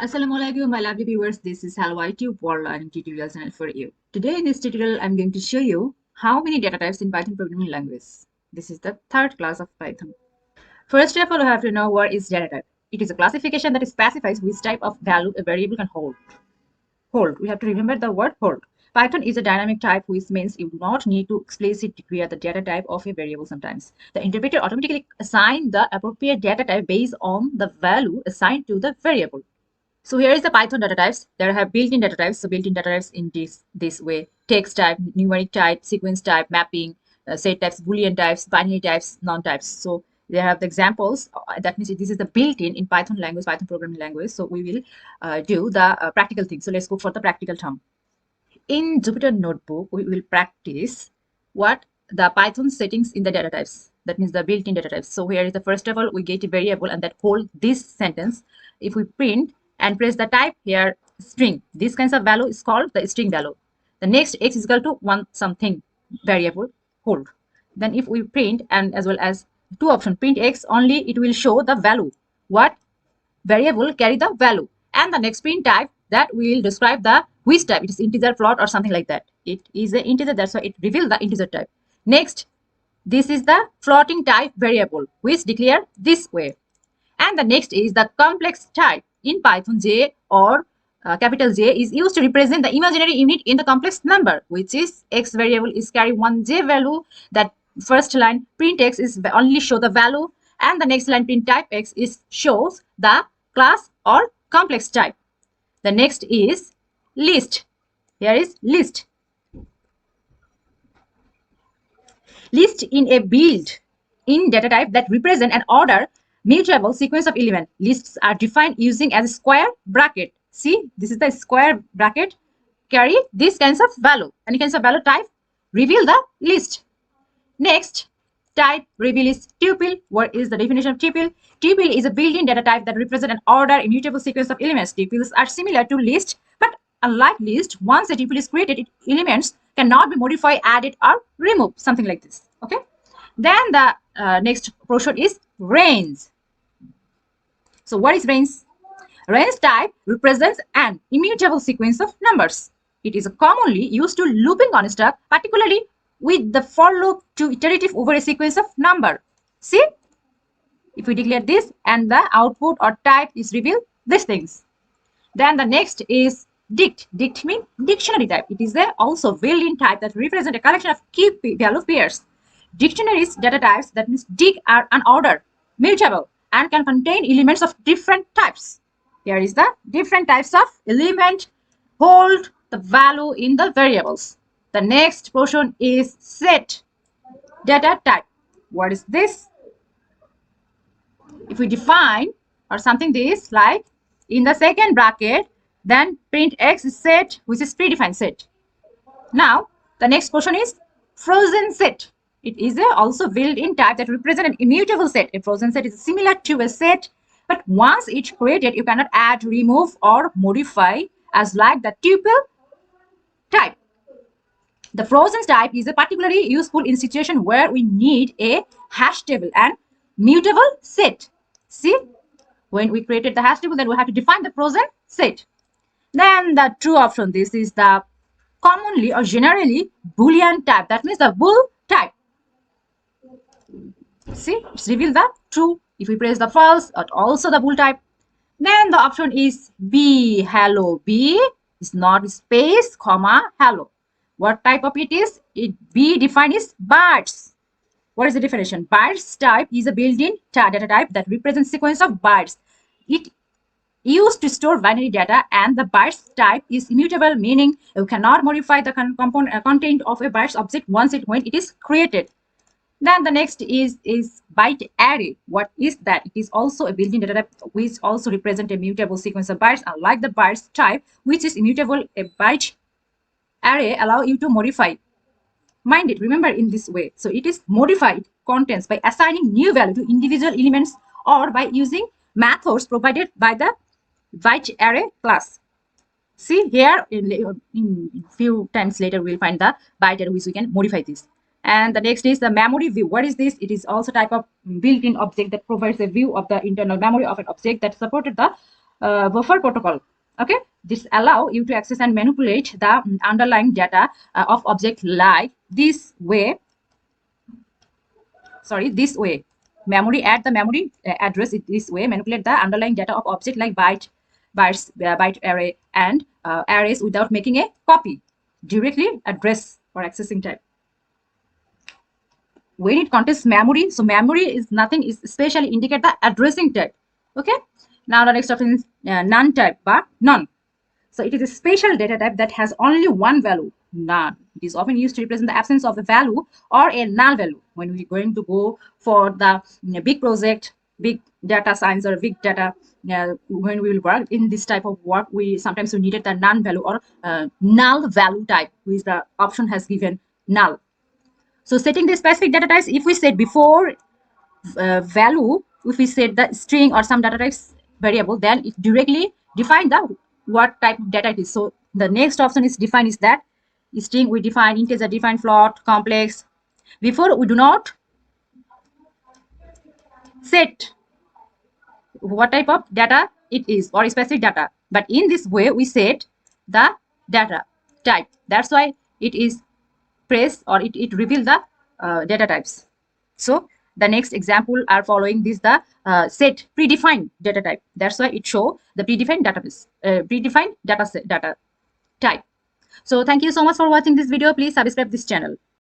Assalamualaikum, my lovely viewers. This is Hello YouTube World Learning Tutorial channel for you. Today in this tutorial, I'm going to show you how many data types in Python programming language. This is the third class of Python. First of all, you have to know what is data type. It is a classification that specifies which type of value a variable can hold. Hold. We have to remember the word hold. Python is a dynamic type, which means you do not need to explicitly declare the data type of a variable sometimes. The interpreter automatically assigns the appropriate data type based on the value assigned to the variable. So here is the Python data types. There have built-in data types. So built-in data types in this way: text type, numeric type, sequence type, mapping, set types, Boolean types, binary types, non-types. So they have the examples. That means this is the built-in in Python language, Python programming language. So we will do the practical thing. So let's go for the practical term. In Jupyter Notebook, we will practice what the Python settings in the data types. That means the built-in data types. So here is the first of all, we get a variable and that hold this sentence. If we print and press the type here string, this kinds of value is called the string value. The next x is equal to one something variable hold. Then if we print and as well as two option print x only, it will show the value. What variable carry the value, and the next print type that will describe the which type. It is integer, float, or something like that. It is an integer, that's why it reveals the integer type. Next, this is the floating type variable which declare this way. And the next is the complex type. In Python, J or capital J is used to represent the imaginary unit in the complex number, which is x variable is carry one J value. That first line print x is only show the value, and the next line print type x is shows the class or complex type. The next is list. Here is list. List in a built-in data type that represent an order mutable sequence of elements. Lists are defined using as a square bracket. See, this is the square bracket carry these kinds of value. Any kinds of value type reveal the list. Next, type reveal is tuple. What is the definition of tuple? Tuple is a built-in data type that represents an order immutable sequence of elements. Tuples are similar to list, but unlike list, once a tuple is created, elements cannot be modified, added, or removed. Something like this. Okay. Then the next portion is range. So what is range? Range type represents an immutable sequence of numbers. It is commonly used to looping construct, particularly with the for loop to iterative over a sequence of number. See, if we declare this and the output or type is revealed, these things. Then the next is dict. Dict means dictionary type. It is also built-in type that represents a collection of key value pairs. Dictionaries data types, that means dict, are unordered, mutable, and can contain elements of different types. Here is the different types of element hold the value in the variables. The next portion is set data type. What is this? If we define or something this like in the second bracket, then print x is set, which is predefined set. Now the next portion is frozen set. It is also built-in type that represents an immutable set. A frozen set is similar to a set, but once it's created, you cannot add, remove, or modify as like the tuple type. The frozen type is particularly useful in situation where we need a hash table and mutable set. See, when we created the hash table, then we have to define the frozen set. Then the true option. This is the commonly or generally Boolean type. That means the bool type. See, it's revealed the true. If we press the false, also the bool type. Then the option is B, hello. B is not space, comma, hello. What type of it is? B defined is bytes. What is the definition? Bytes type is a built-in data type that represents sequence of bytes. It used to store binary data, and the bytes type is immutable, meaning you cannot modify the content of a bytes object when it is created. Then the next is byte array. What is that? It is also a built-in data type which also represents a mutable sequence of bytes. Unlike the bytes type, which is immutable, a byte array allow you to modify. Mind it, remember in this way. So it is modified contents by assigning new value to individual elements or by using methods provided by the byte array class. See here, in few times later, we'll find the byte array which we can modify this. And the next is the memory view. What is this? It is also type of built-in object that provides a view of the internal memory of an object that supported the buffer protocol. Okay, this allow you to access and manipulate the underlying data of object like this way. Sorry, this way. Memory add the memory address this way. Manipulate the underlying data of object like byte array and arrays without making a copy. Directly address or accessing type. When it contains memory, so memory is nothing is especially indicate the addressing type. Okay, now the next option is none type, but none. So it is a special data type that has only one value, none. It is often used to represent the absence of a value or a null value. When we're going to go for the big project, big data science or big data, when we will work in this type of work, we sometimes we needed the none value or null value type, which the option has given null. So setting the specific data types, if we said before value, if we set the string or some data types variable, then it directly define the what type of data it is. So the next option is define is that string we define, integer define, float, complex. Before we do not set what type of data it is or specific data, but in this way we set the data type. That's why it is press or it reveal the data types. So the next example are following this the set predefined data type. That's why it show the predefined database, predefined data set, data type. So thank you so much for watching this video. Please subscribe this channel.